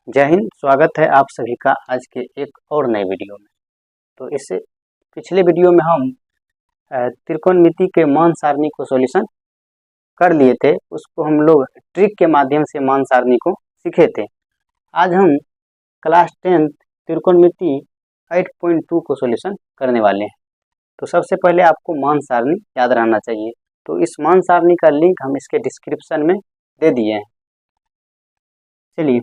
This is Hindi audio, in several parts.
जय हिंद। स्वागत है आप सभी का आज के एक और नए वीडियो में। तो इससे पिछले वीडियो में हम त्रिकोणमिति के मान सारणी को सॉल्यूशन कर लिए थे। उसको हम लोग ट्रिक के माध्यम से मान सारणी को सीखे थे। आज हम क्लास 10 त्रिकोणमिति 8.2 को सॉल्यूशन करने वाले हैं। तो सबसे पहले आपको मान सारणी याद रहना चाहिए। तो इस मान सारणी का लिंक हम इसके डिस्क्रिप्शन में दे दिए हैं। चलिए,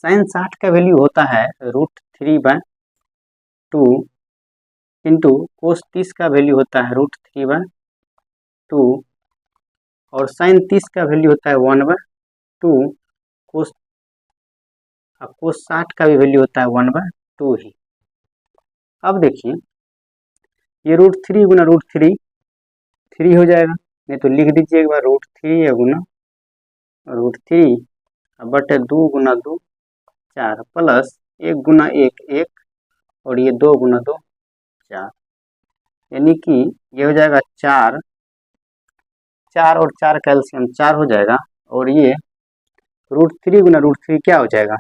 साइन 60 का वैल्यू होता है √3/2 इंटू कोस 30 का वैल्यू होता है √3/2 और साइन 30 का वैल्यू होता है 1/2। कोस 60 का भी वैल्यू होता है 1/2 ही। अब देखिए, ये √3 गुना √3 3 हो जाएगा, नहीं तो लिख दीजिए एक बार √3 या गुना √3 बटे 2 गुना 2 4 प्लस 1 गुना 1 1 और ये 2 गुना 2 4, यानी कि ये हो जाएगा 4 और 4 का एलसीएम 4 हो जाएगा। और ये √3 गुना √3 क्या हो जाएगा,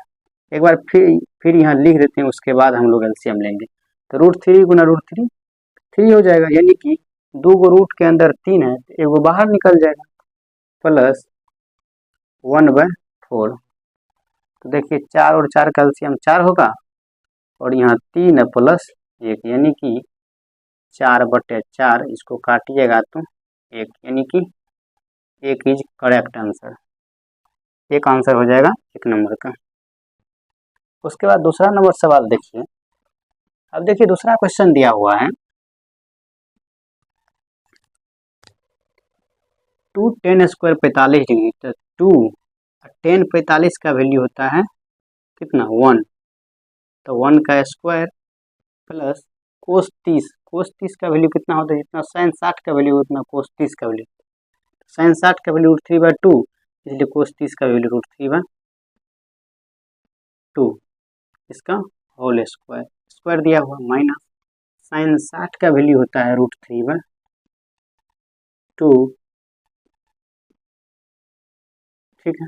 एक बार फिर यहाँ लिख देते हैं, उसके बाद हम लोग एलसीएम लेंगे। तो √3 गुना √3 3 हो जाएगा, यानी कि 2 को रूट के अंदर 3 है तो 1 वो बाहर निकल जाएगा, प्लस 1/4। तो देखिए 4 और 4 का एलसीएम 4 होगा और यहाँ 3 है प्लस 1, यानी कि 4/4। इसको काटिएगा तो 1, यानी कि 1 इज करेक्ट आंसर। एक आंसर हो जाएगा 1 नंबर का। उसके बाद दूसरा नंबर सवाल देखिए। अब देखिए दूसरा क्वेश्चन दिया हुआ है 2 tan² 45 डिग्री। तो 2 tan 45 का वैल्यू होता है कितना 1, तो 1 का स्क्वायर प्लस कोस 30 का वैल्यू कितना होता है, जितना साइन 60 का वैल्यू उतना कोस 30 का वैल्यू। साइन 60 का वैल्यू √3/2, इसलिए कोस 30 का वैल्यू √3/2, इसका होल स्क्वायर दिया हुआ, माइनस साइन 60 का वैल्यू होता है √3/2। ठीक है,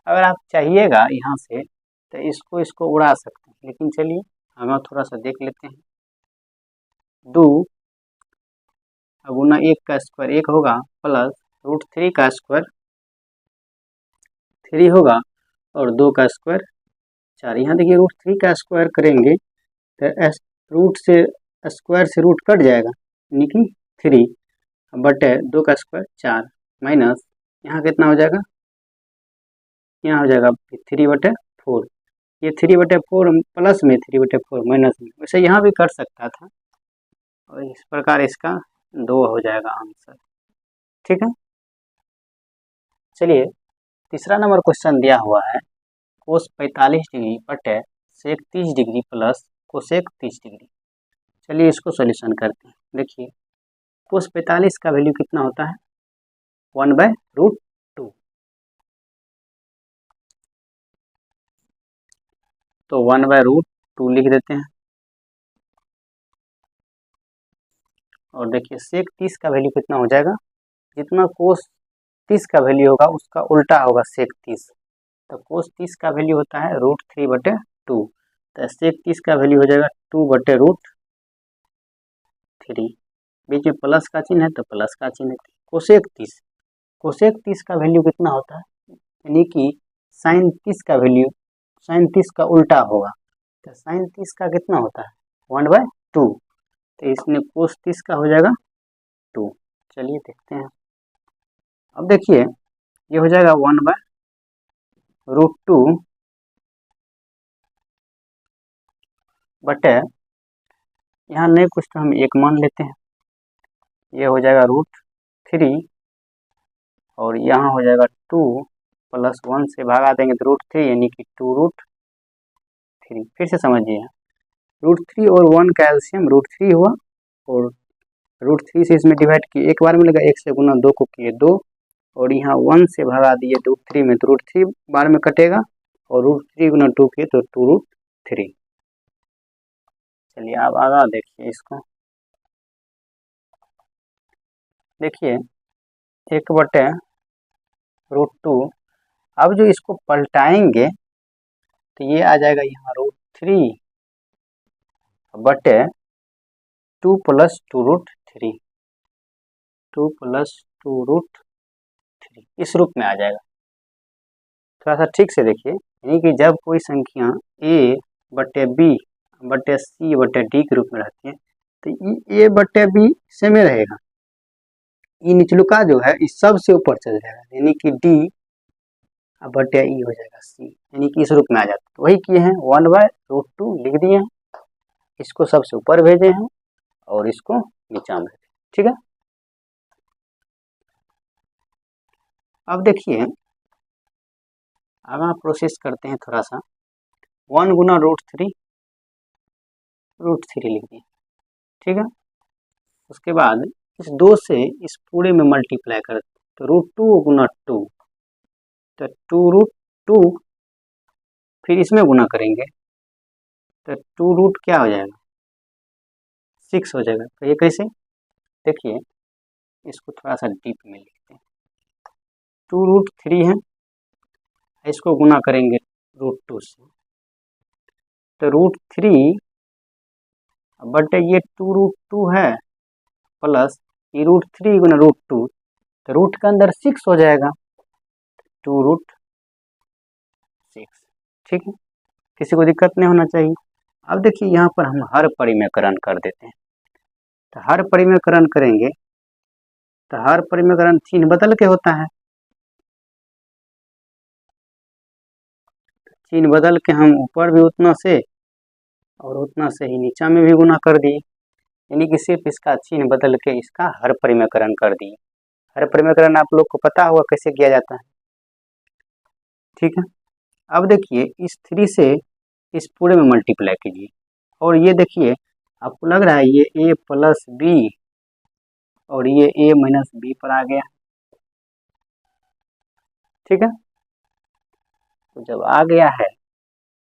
अगर आप चाहिएगा यहाँ से तो इसको उड़ा सकते हैं, लेकिन चलिए हम थोड़ा सा देख लेते हैं। 2 गुना 1 का स्क्वायर 1 होगा, प्लस √3 का स्क्वायर 3 होगा और 2 का स्क्वायर 4। यहाँ देखिए √3 का स्क्वायर करेंगे तो रूट से स्क्वायर से रूट कट जाएगा, यानी कि 3 बटे 2 का स्क्वायर 4, माइनस यहाँ कितना हो जाएगा, यहाँ हो जाएगा 3/4। ये 3/4 प्लस में 3/4 माइनस में, वैसे यहाँ भी कर सकता था और इस प्रकार इसका 2 हो जाएगा आंसर। ठीक है, चलिए तीसरा नंबर क्वेश्चन दिया हुआ है कोस 45 डिग्री बटे सेक 30 डिग्री प्लस कोसेक 30 डिग्री। चलिए इसको सॉल्यूशन करते हैं। देखिए कोस 45 का वैल्यू कितना होता है 1/√2, तो 1/√2 लिख देते हैं। और देखिए सेक 30 का वैल्यू कितना हो जाएगा, जितना कोस 30 का वैल्यू होगा उसका उल्टा होगा सेक 30। तो कोस 30 का वैल्यू होता है √3/2, तो सेक 30 का वैल्यू हो जाएगा 2/√3। बीच में प्लस का चिन्ह है तो प्लस का चिन्ह है। कोसेक 30 का वैल्यू कितना होता है, यानी कि साइन 30 का वैल्यू साइन 30 का उल्टा होगा, तो साइन 30 का कितना होता है 1/2, तो इसमें कोस 30 का हो जाएगा 2। चलिए देखते हैं। अब देखिए ये हो जाएगा 1/√2 बटे, यहाँ नहीं कुछ तो हम 1 मान लेते हैं, ये हो जाएगा √3 और यहाँ हो जाएगा 2 प्लस 1 से भागा देंगे तो √3, यानी कि 2√3। फिर से समझिए, √3 और 1 का एलसीएम √3 हुआ और √3 से इसमें डिवाइड किए, एक बार मिलेगा, 1 से गुना 2 को किए 2 और यहाँ 1 से भगा दिए √3 में, तो √3 बार में कटेगा और √3 गुना 2 किए तो 2√3। चलिए आप आगे देखिए इसको। देखिए 1/√2 अब जो इसको पलटाएंगे तो ये आ जाएगा यहाँ √3 बटे 2 + 2√3, 2 + 2√3 इस रूप में आ जाएगा। थोड़ा सा ठीक से देखिए, यानी कि जब कोई संख्या a बटे b बटे c बटे d के रूप में रहती है तो a बटे b से में रहेगा, ये निचलुका जो है इस सब से ऊपर चल जाएगा, यानी कि d बटे e हो जाएगा c, यानी कि इस रूप में आ जाता है। तो वही किए हैं, 1/√2 लिख दिए हैं, इसको सबसे ऊपर भेजे हैं और इसको नीचा भेजे, ठीक है। अब देखिए आगे प्रोसेस करते हैं थोड़ा सा, 1 गुना √3 लिख दिए, ठीक है। उसके बाद इस 2 से इस पूरे में मल्टीप्लाई कर तो √2 गुना 2, तो 2√2, फिर इसमें गुना करेंगे तो 2 क्या हो जाएगा 6 हो जाएगा। तो ये कैसे, देखिए इसको थोड़ा सा डीप में लिखते हैं, 2√3 है, इसको गुना करेंगे √2 से, तो √3 बटे ये 2√2 है प्लस ये √3 गुना √2, तो रूट के अंदर 6 हो जाएगा, 2√6, ठीक है, किसी को दिक्कत नहीं होना चाहिए। अब देखिए यहाँ पर हम हर परिमेयकरण कर देते हैं, तो हर परिमेयकरण करेंगे तो हर परिमेयकरण चिन्ह बदल के होता है, चिन्ह बदल के हम ऊपर भी उतना से और उतना से ही नीचा में भी गुना कर दिए, यानी कि सिर्फ इसका चिन्ह बदल के इसका हर परिमेयकरण कर दिए। हर परिमेयकरण आप लोग को पता होगा कैसे किया जाता है, ठीक है। अब देखिए इस 3 से इस पूरे में मल्टीप्लाई कीजिए, और ये देखिए आपको लग रहा है ये a + b और ये a - b पर आ गया, ठीक है। तो जब आ गया है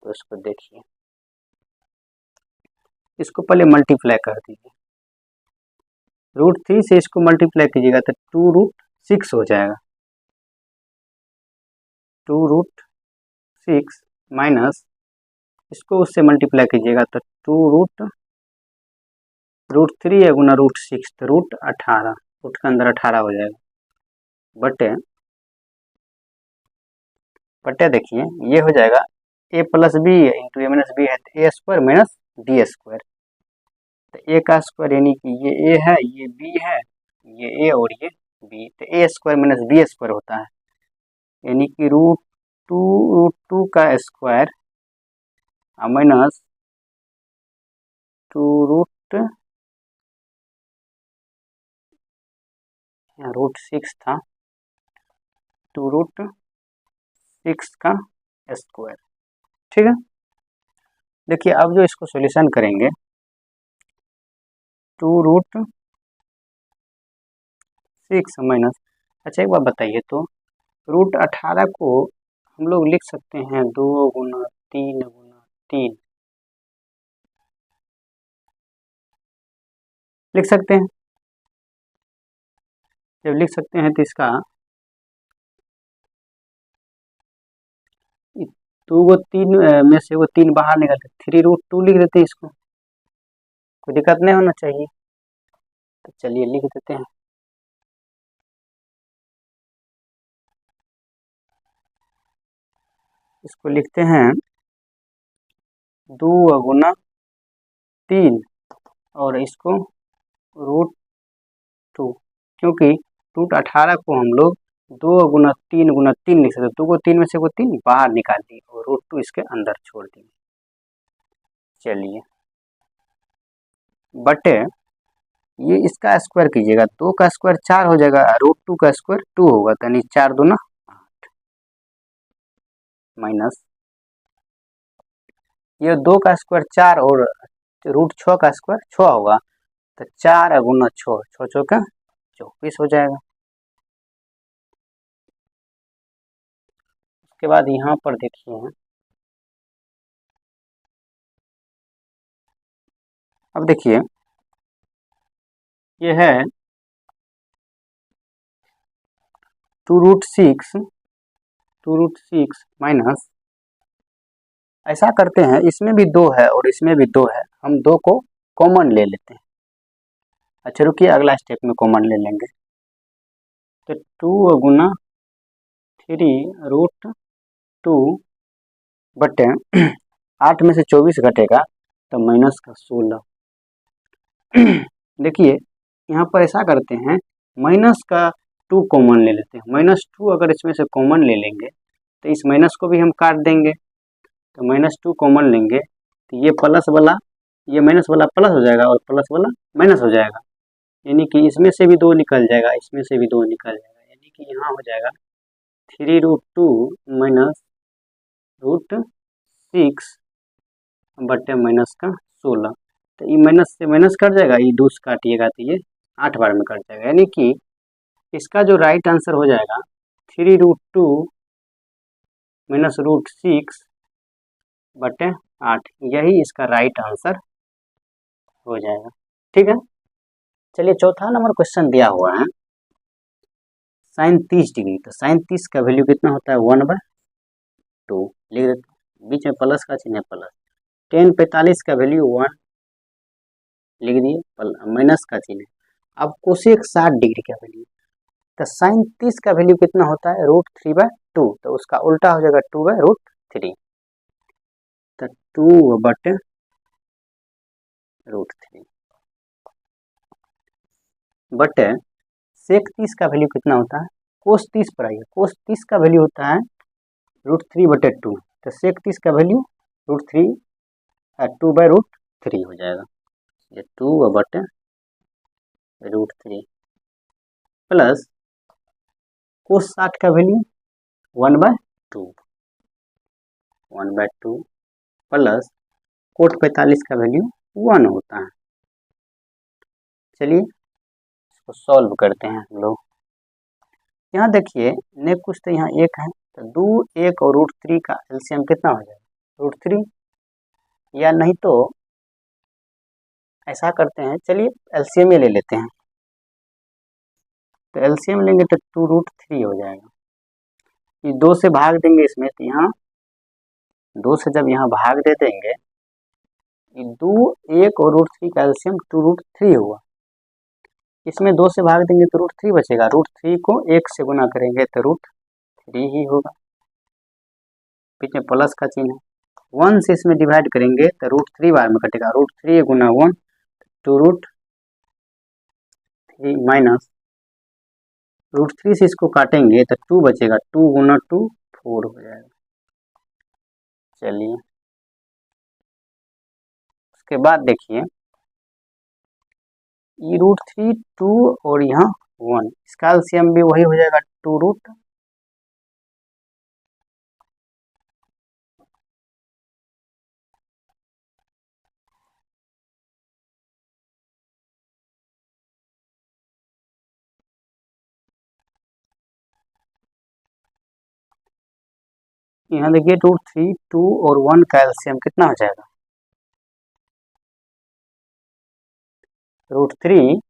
तो इसको देखिए, इसको पहले मल्टीप्लाई कर दीजिए, √3 से इसको मल्टीप्लाई कीजिएगा तो 2√6 हो जाएगा, 2√6 माइनस इसको उससे मल्टीप्लाई कीजिएगा तो 2√3 है गुना √6 तो √18, रूट के अंदर 18 हो जाएगा, बटे देखिए ये हो जाएगा a + b into a - b है तो a² - d², तो a का स्क्वायर यानी कि ये a है, ये b है, ये a और ये b, तो a² - b² होता है, यानी कि √2 का स्क्वायर माइनस 2√6 था, 2√6 का स्क्वायर, ठीक है। देखिए अब जो इसको सॉल्यूशन करेंगे 2√6 माइनस, अच्छा एक बात बताइए तो √18 को हम लोग लिख सकते हैं 2 गुना 3 गुना 3, लिख सकते हैं, जब लिख सकते हैं तो इसका 2 को 3 में से वो 3 बाहर निकलते 3√2 लिख देते हैं, इसको कोई दिक्कत नहीं होना चाहिए, तो चलिए लिख देते हैं, इसको लिखते हैं 2 गुना 3 और इसको √2, क्योंकि √18 को हम लोग 2 गुना 3 गुना 3 लिख सकते, 2 को 3 में से को 3 बाहर निकाल दिए और √2 इसके अंदर छोड़ दिए, चलिए बटे ये इसका स्क्वायर कीजिएगा, 2 का स्क्वायर 4 हो जाएगा, √2 का स्क्वायर 2 होगा, तो यानी 4 दूना 8 माइनस ये 2 का स्क्वायर 4 और √6 का स्क्वायर 6 होगा, तो 4 गुना 6, 6 चौका 24 हो जाएगा। उसके बाद यहाँ पर देखिए, अब देखिए ये है 2√6 2√6 माइनस, ऐसा करते हैं, इसमें भी 2 है और इसमें भी 2 है, हम 2 को कॉमन ले लेते हैं। अच्छा रुकिए, अगला स्टेप में कॉमन ले लेंगे। तो 2 गुना 3√2 बटे 8 में से 24 घटेगा तो माइनस का 16। देखिए यहाँ पर ऐसा करते हैं, माइनस का 2 कॉमन ले लेते हैं। -2 अगर इसमें से कॉमन ले लेंगे तो इस माइनस को भी हम काट देंगे, तो -2 कॉमन लेंगे तो ये प्लस वाला, ये माइनस वाला प्लस हो जाएगा और प्लस वाला माइनस हो जाएगा, यानी कि इसमें से भी 2 निकल जाएगा, इसमें से भी 2 निकल जाएगा, यानी कि यहाँ हो जाएगा 3√2 माइनस √6 बटे माइनस का 16। तो ये माइनस से माइनस कट जाएगा, ये 2 से काटिएगा तो ये 8 बार में कट जाएगा, यानी कि इसका जो राइट आंसर हो जाएगा 3√2 माइनस √6 बटे 8, यही इसका राइट आंसर हो जाएगा। ठीक है, चलिए चौथा नंबर क्वेश्चन दिया हुआ है sin 30 डिग्री। तो sin 30 का वैल्यू कितना होता है 1/2, लिख देते हैं, बीच में प्लस का चिन्ह है प्लस। tan 45 का वैल्यू 1 लिख दिए, माइनस का चिन्ह है। अब कोसेक 60 डिग्री का वैल्यू, तो sin 30 का वैल्यू कितना होता है √3/2, तो उसका उल्टा हो जाएगा 2/√3, तो 2/√3 बटे sec 30 का वैल्यू कितना होता है, cos 30 पर आइए, cos 30 का वैल्यू होता है √3/2, तो sec 30 का वैल्यू √3 2/√3 हो जाएगा, ये 2/√3 प्लस cos 60 का वैल्यू 1/2 प्लस cot 45 का वैल्यू 1 होता है। चलिए इसको सॉल्व करते हैं हम लोग। यहाँ देखिए ने कुछ तो यहाँ 1 है, तो 2, 1 और √3 का एलसीएम कितना हो जाएगा √3, या नहीं तो ऐसा करते हैं, चलिए एलसीएम ले लेते हैं, तो एलसीएम लेंगे तो 2√3 हो जाएगा। ये 2 से भाग देंगे इसमें, तो यहाँ 2 से जब यहाँ भाग दे देंगे, ये 2, 1 और √3 का एलसीएम 2√3 हुआ, इसमें 2 से भाग देंगे तो √3 बचेगा, √3 को 1 से गुना करेंगे तो √3 ही होगा, बीच में प्लस का चिन्ह है। 1 से इसमें डिवाइड करेंगे तो √3 बार में कटेगा, √3 गुना 1 2√3 माइनस √3 से इसको काटेंगे तो 2 बचेगा, 2 गुना 2 4 हो जाएगा। चलिए उसके बाद देखिए ये √3 2 और यहाँ 1, इसका एलसीएम भी वही हो जाएगा 2√, यहाँ देखिए √3 2 और 1 का एलसीएम कितना हो जाएगा √3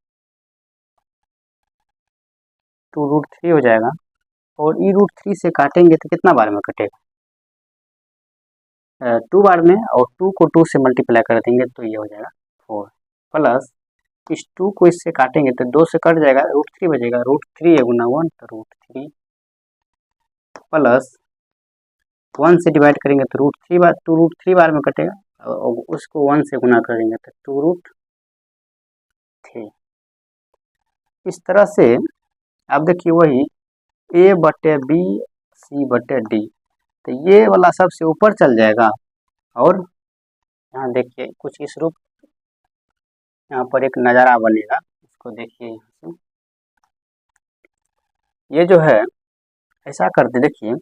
2√3 हो जाएगा, और ई √3 से काटेंगे तो कितना बार में कटेगा 2 बार में, और 2 को 2 से मल्टीप्लाई कर देंगे तो ये हो जाएगा 4 प्लस इस 2 को इससे काटेंगे तो 2 से कट जाएगा, √3 बचेगा, √3 गुना 1 तो √3 प्लस 1 से डिवाइड करेंगे तो √3 बार 2√3 बार में कटेगा, और उसको 1 से गुना करेंगे तो 2√3। इस तरह से आप देखिए वही a/b c/d, तो ये वाला सबसे ऊपर चल जाएगा, और यहाँ देखिए कुछ इस रूप, यहाँ पर एक नज़ारा बनेगा, इसको देखिए यहाँ से, ये जो है ऐसा करते, देखिए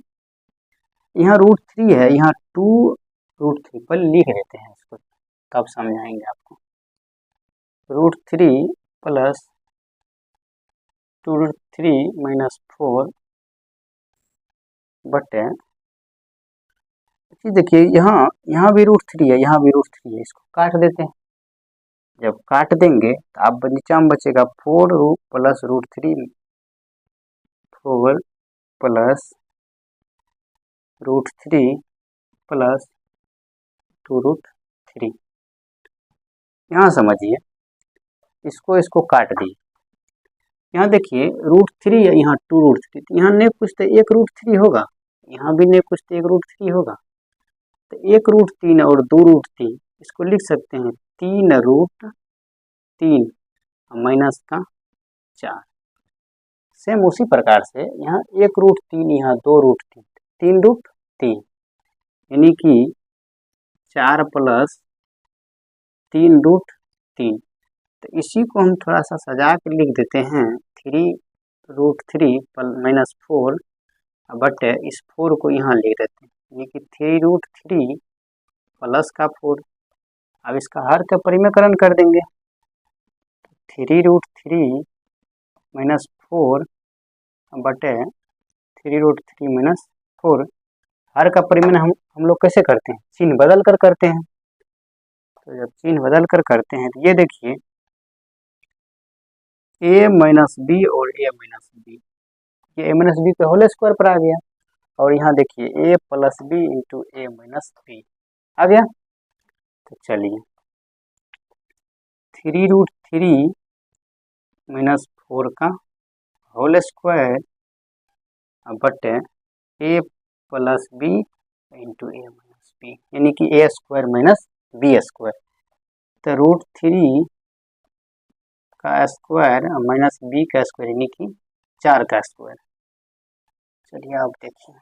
यहाँ √3 है, यहाँ 2√3 पर लिख देते हैं इसको, तब समझाएंगे आपको। √3 प्लस 2√3 माइनस 4 बटे, देखिए यहाँ भी √3 है, यहाँ भी √3 है, इसको काट देते हैं, जब काट देंगे तो आप नीचा में बचेगा 4 प्लस √3 4 प्लस √3 प्लस 2√3। यहाँ समझिए, इसको काट दिए। यहाँ देखिए √3 है, यहाँ 2√3, तो यहाँ नहीं कुछ तो 1√3 होगा, यहाँ भी नहीं कुछ तो 1√3 होगा। तो 1√3 और 2√3 इसको लिख सकते हैं 3√3 माइनस का 4। सेम उसी प्रकार से यहाँ 1√3, यहाँ 2√3, 3√3, यानी कि 4 प्लस 3√3। तो इसी को हम थोड़ा सा सजा के लिख देते हैं 3√3 माइनस 4 बट इस 4 को यहाँ लिख देते हैं, यानी कि 3√3 प्लस का 4। अब इसका हर का परिमेयकरण कर देंगे, 3√3 माइनस 4 बटे 3√3 माइनस 4। हर का परिमेय हम लोग कैसे करते हैं, चिन्ह बदल कर करते हैं। तो जब चिन्ह बदल कर करते हैं तो ये देखिए a माइनस बी और a माइनस बी, ये a माइनस बी का होल स्क्वायर पर आ गया, और यहाँ देखिए a plus B into a minus B आ गया। तो चलिए 3√3 माइनस 4 का होल स्क्वायर बटे a plus B into a minus B, यानी कि a square minus B square. तो √3 का स्क्वायर माइनस बी का स्क्वायर, यानी कि 4 का स्क्वायर। चलिए आप देखिए,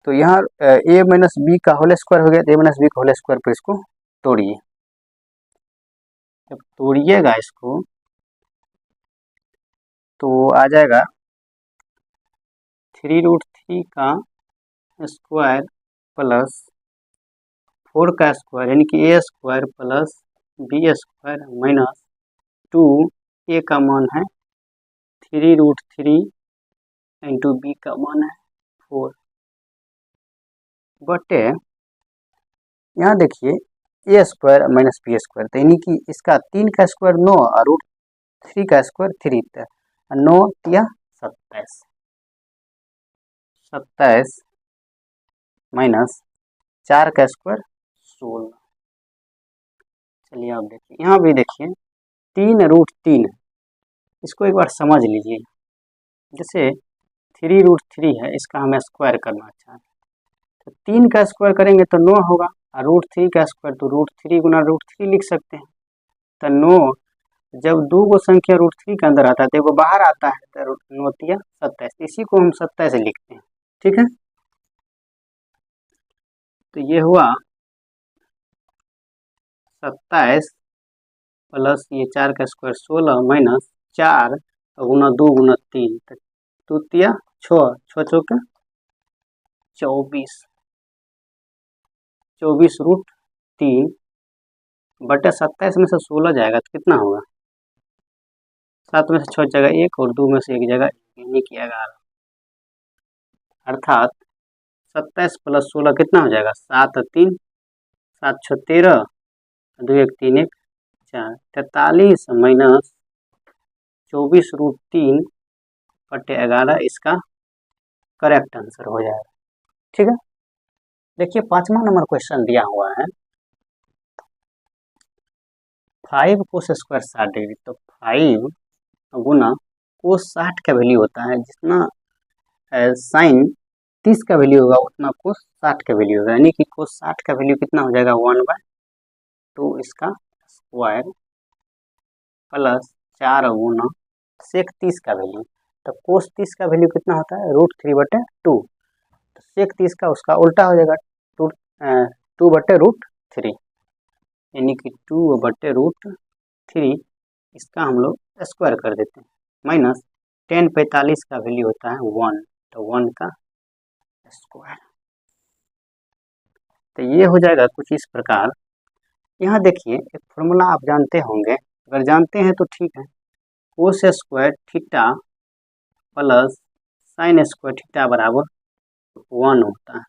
तो यहाँ a माइनस बी का होल स्क्वायर हो गया, a माइनस बी का होल स्क्वायर पर इसको तोड़िए। जब तोड़िएगा इसको तो आ जाएगा 3√3 का स्क्वायर प्लस 4 का स्क्वायर, यानी कि a square plus B square minus 2, a का मान है 3√3 इंटू बी का मान है 4 बटे, यहाँ देखिए a square minus B square, तो यानी कि इसका 3 का स्क्वायर 9 और √3 का स्क्वायर 3, 9 या 27, 27 माइनस 4 का स्क्वायर 16। चलिए आप देखिए, यहाँ भी देखिए 3√3 है, इसको एक बार समझ लीजिए। जैसे 3√3 है, इसका हमें स्क्वायर करना चाहते हैं, तो 3 का स्क्वायर करेंगे तो 9 होगा, और √3 का स्क्वायर तो √3 गुना √3 लिख सकते हैं। तो 9 जब दो गो संख्या √3 के अंदर आता है तो वो बाहर आता है, तो 9 या 27, इसी को हम 27 लिखते हैं। ठीक है, तो ये हुआ 27 प्लस ये 4 का स्क्वायर 16 माइनस 4 गुना 2 गुना 3, तो 2 या 6, 6 चौके 24, 24√3 बटे 27 में से 16 जाएगा तो कितना होगा, 7 में से 6 जगह 1 और 2 में से 1 जगह, यानी कि 11। अर्थात 27 प्लस 16 कितना हो जाएगा, 7 3 7 6 13, 2 1 3 1 4, 43 माइनस 24√3 बटे 11 इसका करेक्ट आंसर हो जाएगा। ठीक है, देखिए 5वां नंबर क्वेश्चन दिया हुआ है 5 कोस स्क्वायर 60°, तो 5 गुना कोस 60 का वैल्यू होता है, जितना साइन 30 का वैल्यू होगा उतना कोस 60 का वैल्यू होगा, यानी कि कोस 60 का वैल्यू कितना हो जाएगा 1/2 इसका स्क्वायर प्लस 4 गुना सेक 30 का वैल्यू। तो कोस 30 का वैल्यू कितना होता है √3/2, तो सेक 30 का उसका उल्टा हो जाएगा 2/√3, यानी कि 2/√3, इसका हम लोग स्क्वायर कर देते हैं, माइनस tan 45 का वैल्यू होता है 1, तो 1 का स्क्वायर। तो ये हो जाएगा कुछ इस प्रकार। यहाँ देखिए एक फॉर्मूला आप जानते होंगे, अगर जानते हैं तो ठीक है, cos square theta plus sine square theta बराबर 1 होता है।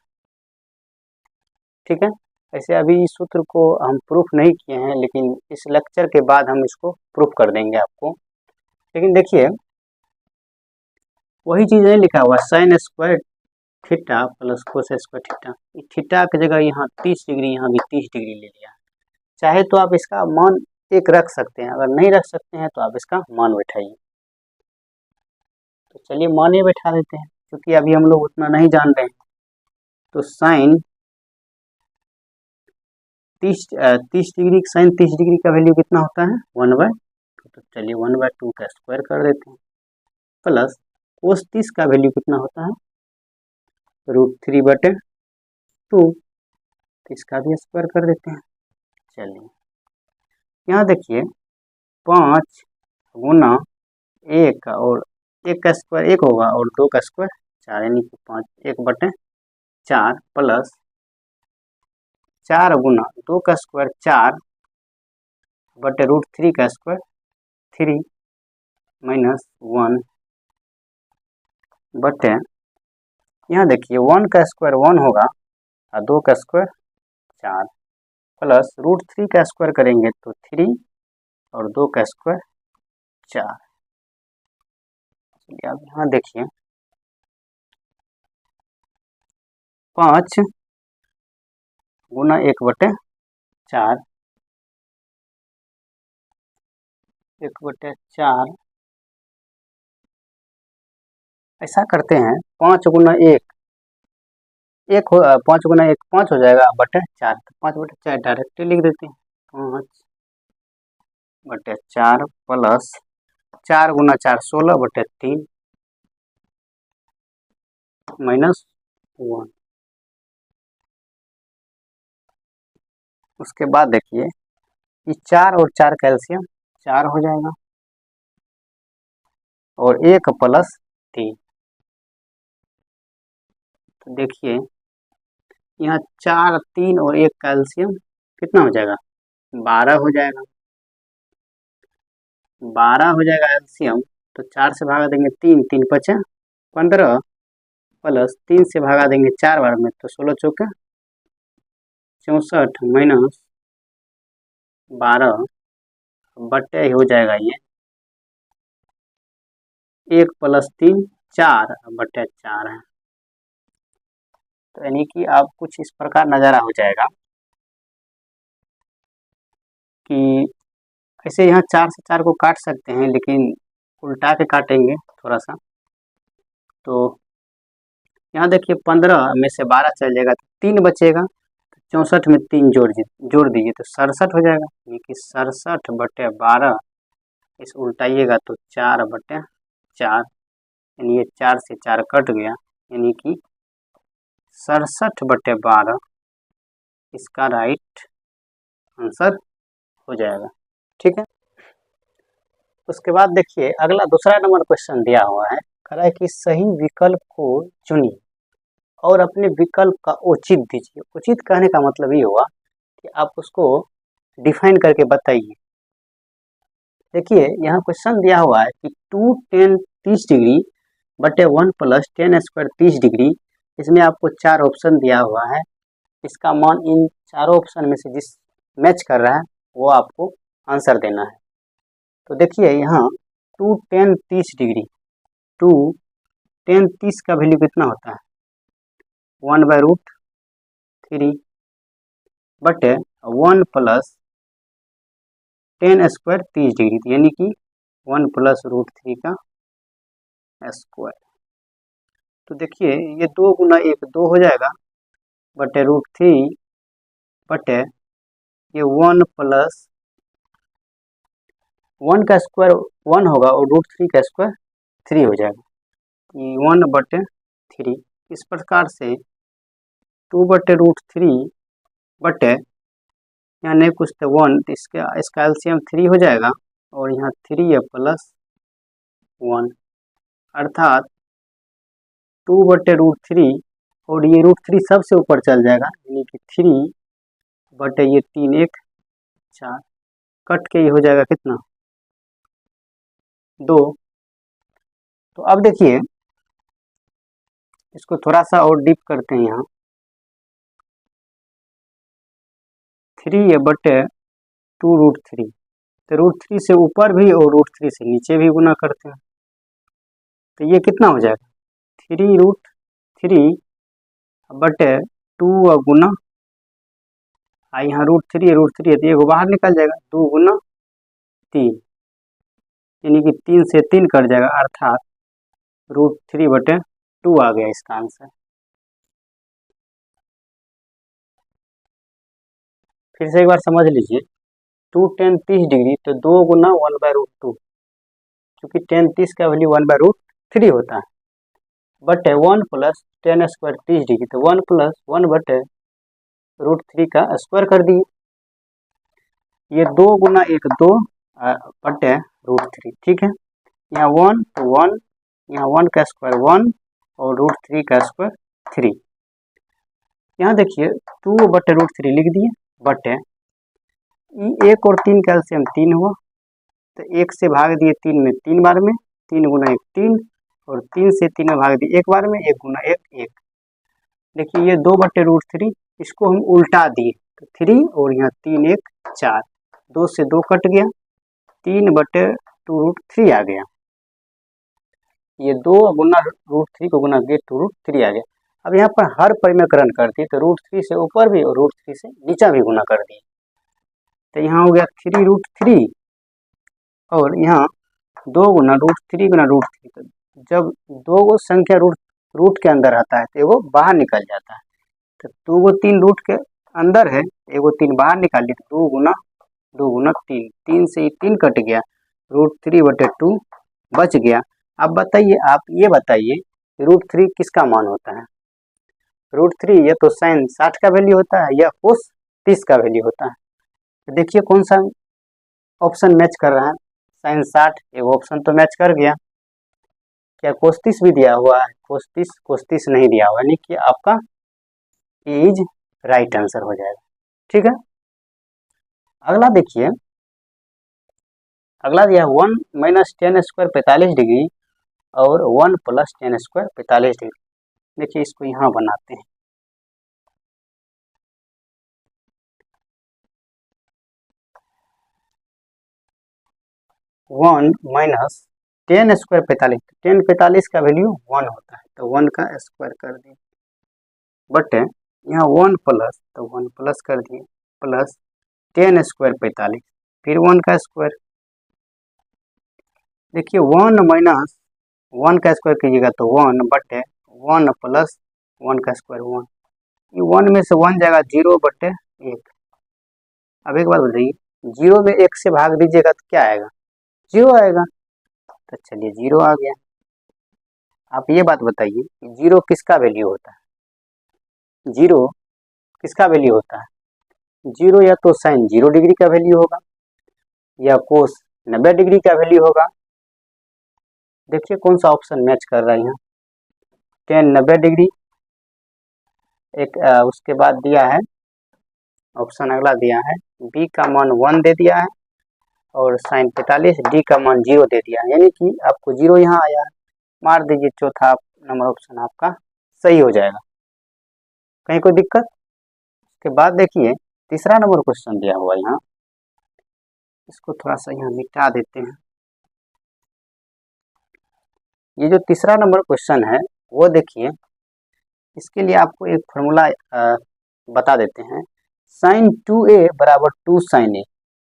ठीक है, ऐसे अभी इस सूत्र को हम प्रूफ नहीं किए हैं, लेकिन इस लेक्चर के बाद हम इसको प्रूफ कर देंगे आपको। लेकिन देखिए वही चीज़ नहीं लिखा हुआ, sine square theta plus cos square theta. Theta की जगह यहाँ 30 डिग्री, यहाँ भी 30 डिग्री ले लिया। चाहे तो आप इसका मान एक रख सकते हैं, अगर नहीं रख सकते हैं तो आप इसका मान बैठाइए। तो चलिए मान ही बैठा देते हैं, क्योंकि अभी हम लोग उतना नहीं जान रहे हैं। तो साइन 30 डिग्री, साइन 30 डिग्री का वैल्यू कितना होता है 1/2। तो चलिए 1/2 का स्क्वायर कर देते हैं, प्लस कोस 30 का वैल्यू कितना होता है √3/2, इसका भी स्क्वायर कर देते हैं। चलिए यहाँ देखिए 5 गुना 1 और 1 का स्क्वायर 1 होगा और 2 का स्क्वायर 4, यानी कि 5 1/4 प्लस 4 गुना 2 का स्क्वायर 4/√3 का स्क्वायर 3 माइनस 1 बटे, यहाँ देखिए 1 का स्क्वायर 1 होगा और 2 का स्क्वायर 4 प्लस √3 का स्क्वायर करेंगे तो 3 और 2 का स्क्वायर 4। चलिए अब यहाँ देखिए 5 गुना 1/4 1/4, ऐसा करते हैं 5 गुना 1 1 हो, 5 गुना 1 5 हो जाएगा बटे 4, तो 5/4 डायरेक्टली लिख देते हैं, 5/4 प्लस 4 गुना 4 16/3 माइनस 1। उसके बाद देखिए ये 4 और 4 कैल्शियम 4 हो जाएगा और 1 प्लस 3। तो देखिए यहाँ 4 3 और 1 कैल्शियम कितना हो जाएगा 12 हो जाएगा, 12 हो जाएगा कैल्शियम। तो 4 से भागा देंगे 3, 3 5 15 प्लस 3 से भागा देंगे 4 बार में, तो 16 चौके 64 माइनस 12 बटे हो जाएगा ये 1 प्लस 3 4/4 है। तो यानी कि आप कुछ इस प्रकार नज़ारा हो जाएगा कि ऐसे यहाँ 4 से 4 को काट सकते हैं, लेकिन उल्टा के काटेंगे थोड़ा सा। तो यहाँ देखिए 15 में से 12 चल जाएगा तो 3 बचेगा, तो 64 में 3 जोड़ दीजिए तो 67 हो जाएगा, यानी कि 67/12। इस उल्टाइएगा तो 4/4, यानी ये 4 से 4 कट गया, यानी कि 67/12 इसका राइट आंसर हो जाएगा। ठीक है, उसके बाद देखिए अगला दूसरा नंबर क्वेश्चन दिया हुआ है, कह रहा है कि सही विकल्प को चुनिए और अपने विकल्प का औचित्य दीजिए। उचित कहने का मतलब ये हुआ कि आप उसको डिफाइन करके बताइए। देखिए यहाँ क्वेश्चन दिया हुआ है कि 2 10 30 डिग्री बटे 1 प्लस 10 स्क्वायर 30 डिग्री, इसमें आपको 4 ऑप्शन दिया हुआ है। इसका मान इन चारों ऑप्शन में से जिस मैच कर रहा है वो आपको आंसर देना है। तो देखिए यहाँ 2 10 30 डिग्री, 2 10 30 का वैल्यू कितना होता है 1/√3 बटे 1 प्लस 10 स्क्वायर 30 डिग्री, यानी कि 1 प्लस √3 का स्क्वायर। तो देखिए ये 2 गुना 1 2 हो जाएगा बटे √3 बटे ये 1 प्लस 1 का स्क्वायर 1 होगा और √3 का स्क्वायर 3 हो जाएगा, 1/3। इस प्रकार से 2/√3 बटे यहाँ नहीं कुछ तो 1, तो इसका एलसीएम 3 हो जाएगा और यहाँ 3 है प्लस 1, अर्थात 2/√3 और ये √3 सबसे ऊपर चल जाएगा, यानी कि 3 बटे ये 3 1 4 कट के ये हो जाएगा कितना 2। तो अब देखिए इसको थोड़ा सा और डीप करते हैं। यहाँ 3 बटे 2√3, तो √3 से ऊपर भी और √3 से नीचे भी गुना करते हैं, तो ये कितना हो जाएगा 3√3 बटे 2 और गुना यहाँ √3 है तो ये बाहर निकल जाएगा 2 गुना 3, यानी कि 3 से 3 कट जाएगा, अर्थात √3 बटे 2 आ गया इसका आंसर। फिर से एक बार समझ लीजिए, 2 tan 30 डिग्री तो 2 गुना 1/√2, क्योंकि tan 30 का वैल्यू 1/√3 होता है, बटे 1 प्लस tan स्क्वायर 30 डिग्री तो 1 प्लस 1 बटे √3 का स्क्वायर कर दिए। ये 2 गुना 1 2 बटे √3, ठीक है। यहाँ 1 तो 1, यहाँ 1 का स्क्वायर 1 और √3 का स्क्वायर 3। यहाँ देखिए 2 बटे √3 लिख दिए, बटे 1 और 3 का एलसीएम 3 हुआ, तो 1 से भाग दिए 3 में 3 बार में, 3 गुना 1 3, और 3 से 3 में भाग दिए 1 बार में, 1 गुना 1 1। देखिए ये 2 बटे √3, इसको हम उल्टा दिए तो 3 और यहाँ 3 1 4, 2 से 2 कट गया, 3 बटे 2√3 आ गया। ये 2 गुना √3 को गुना किए 2√3 आ गया। अब यहाँ पर हर परिमेयकरण करती तो √3 से ऊपर भी और √3 से नीचा भी गुना कर दिए, तो यहाँ हो गया 3√3, और यहाँ 2 गुना √3 गुना √3, तो जब 2 गो संख्या रूट के अंदर आता है तो एगो बाहर निकल जाता है, तो 2 गो 3 रूट के अंदर है, एगो 3 बाहर निकाल लिया, तो 2 गुना 3, 3 से 3 कट गया, √3 बटे 2 बच गया। अब बताइए, आप ये बताइए √3 किसका मान होता है? √3 या तो साइन 60 का वैल्यू होता है या कोस 30 का वैल्यू होता है। तो देखिए कौन सा ऑप्शन मैच कर रहा है, साइन 60 एगो ऑप्शन तो मैच कर गया, क्या कोस 30 भी दिया हुआ है? कोस 30 नहीं दिया हुआ, यानी कि आपका इज राइट आंसर हो जाएगा, ठीक है। अगला देखिए, अगला दिया 1 माइनस tan स्क्वायर 45 डिग्री और 1 प्लस tan स्क्वायर 45 डिग्री। देखिए इसको यहाँ बनाते हैं, one minus tan square 45, tan 45 का वैल्यू 1 होता है, तो 1 का स्क्वायर कर दिए, बटे यहाँ 1 प्लस, तो 1 प्लस कर दिए, प्लस tan स्क्वायर 45, फिर 1 का स्क्वायर। देखिए 1 माइनस 1 का स्क्वायर कीजिएगा तो 1 बटे 1 प्लस 1 का स्क्वायर 1, ये 1 में से 1 जाएगा 0 बटे 1। अब एक बात बताइए, 0 में 1 से भाग दीजिएगा तो क्या आएगा? 0 आएगा, तो चलिए 0 आ गया। आप ये बात बताइए कि 0 किसका वैल्यू होता है? 0 किसका वैल्यू होता है? 0 या तो साइन 0 डिग्री का वैल्यू होगा या कोस 90 डिग्री का वैल्यू होगा। देखिए कौन सा ऑप्शन मैच कर रहा है यहाँ, tan 90 डिग्री एक, उसके बाद दिया है ऑप्शन, अगला दिया है b का मान 1 दे दिया है, और साइन 45, d का मान 0 दे दिया है, यानी कि आपको 0 यहाँ आया है, मार दीजिए, चौथा नंबर ऑप्शन आपका सही हो जाएगा, कहीं कोई दिक्कत? उसके बाद देखिए तीसरा नंबर क्वेश्चन दिया हुआ यहाँ, इसको थोड़ा सा यहाँ मिटा देते हैं। ये जो तीसरा नंबर क्वेश्चन है वो देखिए, इसके लिए आपको एक फॉर्मूला बता देते हैं, साइन 2a बराबर 2 साइन ए।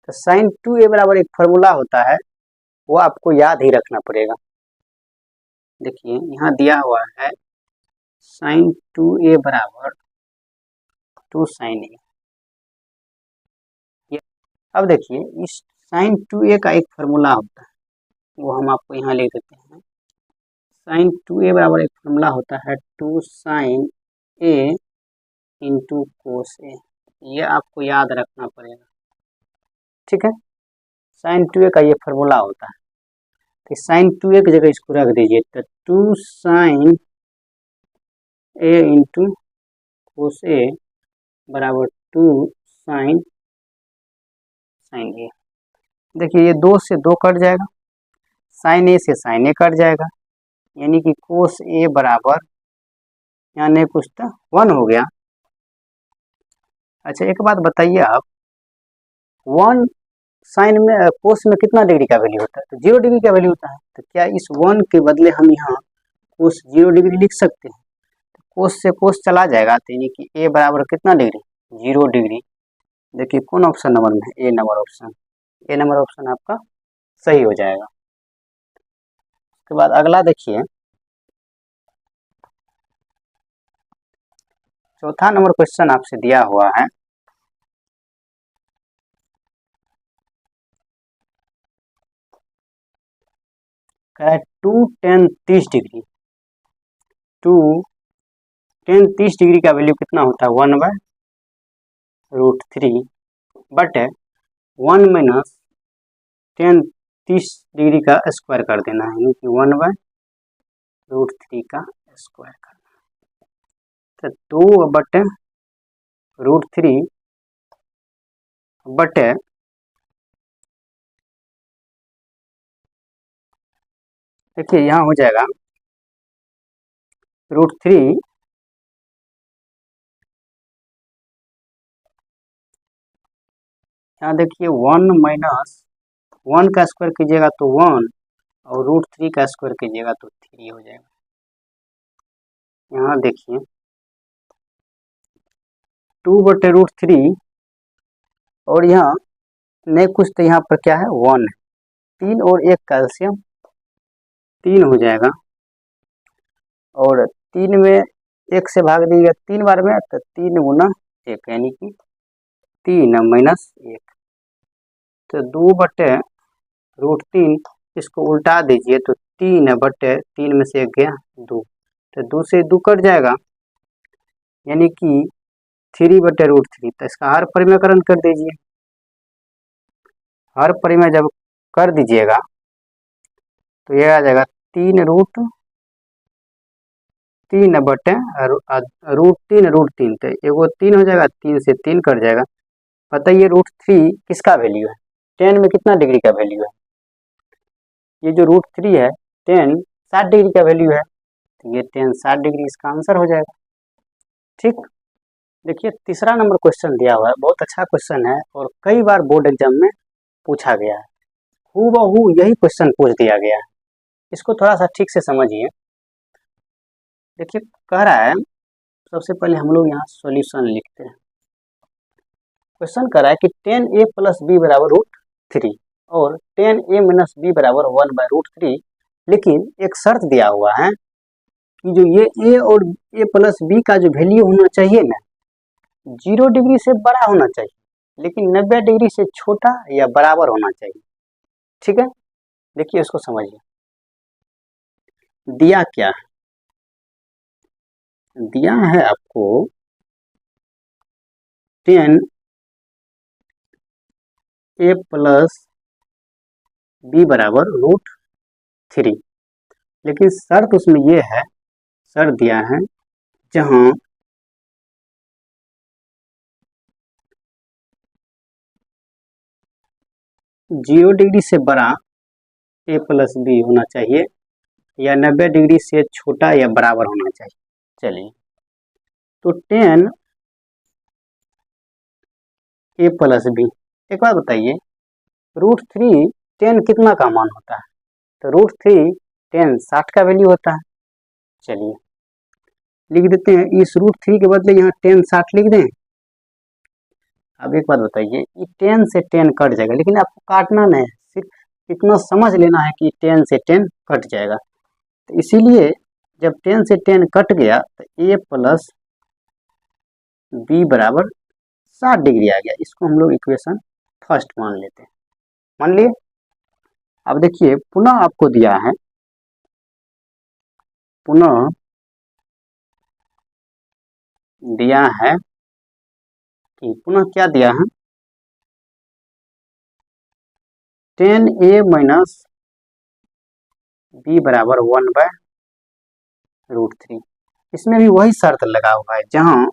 तो साइन 2a बराबर एक फॉर्मूला होता है, वो आपको याद ही रखना पड़ेगा। देखिए यहाँ दिया हुआ है साइन 2a बराबर 2 साइन ए। अब देखिए इस साइन 2a का एक फॉर्मूला होता है, वो हम आपको यहाँ लिख देते हैं, साइन 2a बराबर एक फॉर्मूला होता है 2 साइन a इंटू कोस ए, ये आपको याद रखना पड़ेगा, ठीक है। साइन 2a का ये फॉर्मूला होता है, तो साइन 2a की जगह इसको रख दीजिए, तो 2 साइन a इंटू कोस ए बराबर 2 साइन ए। देखिए ये 2 से 2 कट जाएगा, साइन ए से साइन ए कट जाएगा, यानी कि कोस ए बराबर यहाँ नहीं कुछ था 1 हो गया। अच्छा एक बात बताइए आप, 1 साइन में कोस में कितना डिग्री का वैल्यू होता है, तो 0 डिग्री का वैल्यू होता है। तो क्या इस 1 के बदले हम यहाँ कोस 0 डिग्री लिख सकते हैं? तो कोस से कोस चला जाएगा, तो यानी कि ए बराबर कितना डिग्री, 0 डिग्री। देखिए कौन ऑप्शन नंबर में है, ए नंबर ऑप्शन। ए नंबर ऑप्शन आपका सही हो जाएगा। उसके बाद अगला देखिए, चौथा नंबर क्वेश्चन आपसे दिया हुआ है, कह 2 tan 30 डिग्री, 2 tan 30 डिग्री का वैल्यू कितना होता है, 1/√3 बट 1 माइनस tan 30 डिग्री का स्क्वायर कर देना है, यानी कि 1/√3 का स्क्वायर करना है। तो 2/√3 बटे देखिए यहाँ हो जाएगा √3 यहाँ देखिए 1 माइनस 1 का स्क्वायर कीजिएगा तो 1 और √3 का स्क्वायर कीजिएगा तो 3 हो जाएगा। यहाँ देखिए 2/√3 और यहाँ नहीं कुछ, तो यहाँ पर क्या है 1 है, 3 और 1 कैल्शियम 3 हो जाएगा, और 3 में 1 से भाग दीजिएगा 3 बार में, तो 3 गुना 1 यानी कि 3 माइनस 1, तो 2/√3 इसको उल्टा दीजिए तो 3/3 में से 1 गया 2, तो 2 से 2 कट जाएगा, यानी कि 3/√3। तो इसका हर परिमेयकरण कर दीजिए, हर परिमेय जब कर दीजिएगा तो ये आ जाएगा 3√3 तो एगो 3 हो जाएगा, 3 से 3 कट जाएगा। बताइए √3 किसका वैल्यू है, tan में कितना डिग्री का वैल्यू है, ये जो √3 है tan 60 डिग्री का वैल्यू है, तो ये tan 60 डिग्री इसका आंसर हो जाएगा। ठीक, देखिए तीसरा नंबर क्वेश्चन दिया हुआ है, बहुत अच्छा क्वेश्चन है और कई बार बोर्ड एग्जाम में पूछा गया है, हूबहू यही क्वेश्चन पूछ दिया गया है, इसको थोड़ा सा ठीक से समझिए। देखिए कह रहा है, सबसे पहले हम लोग यहाँ सॉल्यूशन लिखते हैं। क्वेश्चन कह रहा है कि tan a + b = √3 और tan a - b = 1/√3, लेकिन एक शर्त दिया हुआ है कि जो ये a और a + b का जो वैल्यू होना चाहिए ना, 0 डिग्री से बड़ा होना चाहिए, लेकिन 90 डिग्री से छोटा या बराबर होना चाहिए। ठीक है, देखिए इसको समझिए। दिया क्या है, दिया है आपको tan a + b = √3, लेकिन शर्त उसमें ये है, शर्त दिया है जहां 0 डिग्री से बड़ा a + b होना चाहिए या 90 डिग्री से छोटा या बराबर होना चाहिए। चलिए, तो tan a + b, एक बात बताइए √3 tan कितना का मान होता है, तो √3 tan 60 का वैल्यू होता है। चलिए लिख देते हैं, इस √3 के बदले यहाँ tan 60 लिख दें। अब एक बात बताइए, ये tan से tan कट जाएगा, लेकिन आपको काटना नहीं है, सिर्फ इतना समझ लेना है कि tan से tan कट जाएगा। तो इसीलिए जब tan से tan कट गया तो a + b = 60 डिग्री आ गया, इसको हम लोग इक्वेशन फर्स्ट मान लेते हैं। मान लिए। अब देखिए पुनः आपको दिया है, पुनः दिया है कि पुनः क्या दिया है, tan a - b = 1/√3। इसमें भी वही शर्त लगा हुआ है, जहां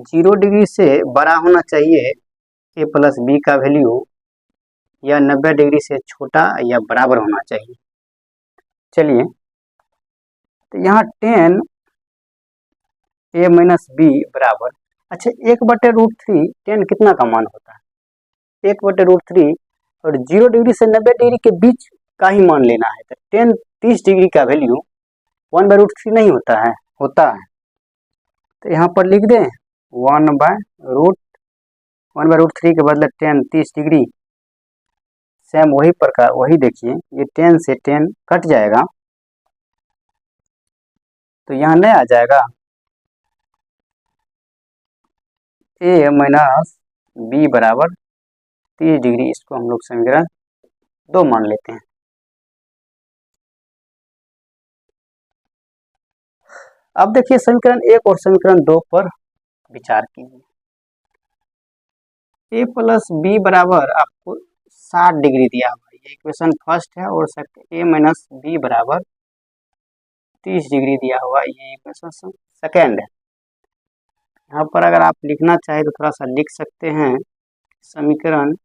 0 डिग्री से बड़ा होना चाहिए a + b का वैल्यू या 90 डिग्री से छोटा या बराबर होना चाहिए। चलिए, तो यहाँ tan a - b = अच्छा 1/√3 tan कितना का मान होता है? 1/√3 और 0 डिग्री से 90 डिग्री के बीच का ही मान लेना है। तो tan 30 डिग्री का वैल्यू 1/√3 नहीं होता है? होता है। तो यहाँ पर लिख दें 1/√3 के बदले tan 30 डिग्री। सेम वही प्रकार वही देखिए, ये tan से tan कट जाएगा तो यहाँ नहीं आ जाएगा a माइनस बी बराबर 30 डिग्री। इसको हम लोग समीकरण 2 मान लेते हैं। अब देखिए समीकरण 1 और समीकरण 2 पर विचार कीजिए। a प्लस बी बराबर आपको 60 डिग्री दिया हुआ है, ये इक्वेशन फर्स्ट है, और a माइनस बी बराबर 30 डिग्री दिया हुआ, ये इक्वेशन सेकेंड है। यहाँ पर अगर आप लिखना चाहे तो थोड़ा सा लिख सकते हैं। समीकरण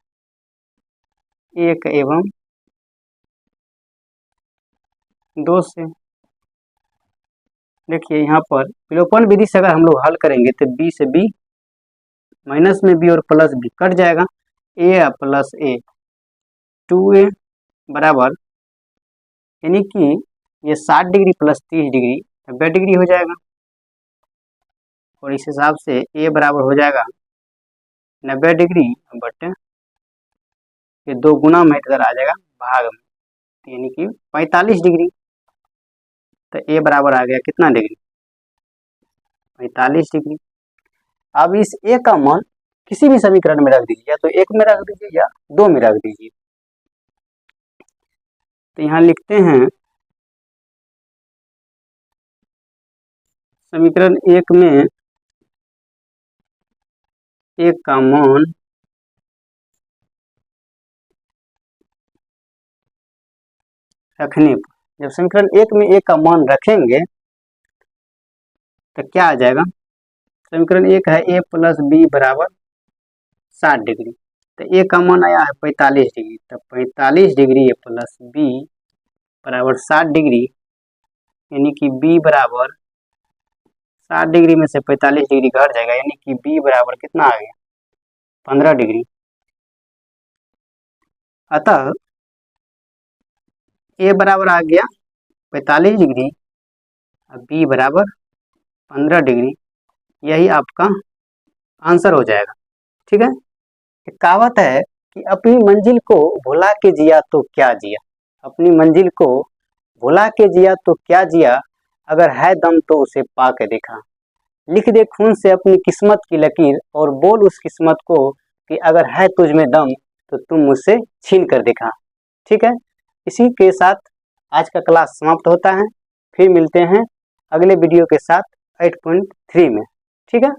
1 एवं 2 से देखिए यहाँ पर विलोपन विधि से अगर हम लोग हल करेंगे तो b से b, माइनस में b और प्लस b कट जाएगा, a प्लस a 2a बराबर, यानी कि ये 60 डिग्री प्लस 30 डिग्री 90 डिग्री हो जाएगा, और इस हिसाब से a बराबर हो जाएगा 90 डिग्री बटे ये 2 गुना में इधर आ जाएगा भाग में, यानी कि 45 डिग्री। तो a बराबर आ गया कितना डिग्री? 45 डिग्री। अब इस a का मान किसी भी समीकरण में रख दीजिए, या तो 1 में रख दीजिए या 2 में रख दीजिए। तो यहाँ लिखते हैं समीकरण 1 में 1 का मान रखने पर, जब समीकरण 1 में 1 का मान रखेंगे तो क्या आ जाएगा? समीकरण 1 है a प्लस बी बराबर 60 डिग्री, तो a का मान आया है 45 डिग्री, तो 45 डिग्री a प्लस बी बराबर 60 डिग्री, यानी कि b बराबर 60 डिग्री में से 45 डिग्री घट जाएगा, यानी कि b बराबर कितना आ गया? 15 डिग्री। अतः a बराबर आ गया 45 डिग्री और b बराबर 15 डिग्री, यही आपका आंसर हो जाएगा। ठीक है, एक कहावत है कि अपनी मंजिल को भुला के जिया तो क्या जिया, अपनी मंजिल को भुला के जिया तो क्या जिया, अगर है दम तो उसे पा के देखा। लिख दे खून से अपनी किस्मत की लकीर और बोल उस किस्मत को कि अगर है तुझ में दम तो तुम मुझसे छीन कर देखा। ठीक है, इसी के साथ आज का क्लास समाप्त होता है। फिर मिलते हैं अगले वीडियो के साथ 8.3 में। ठीक है।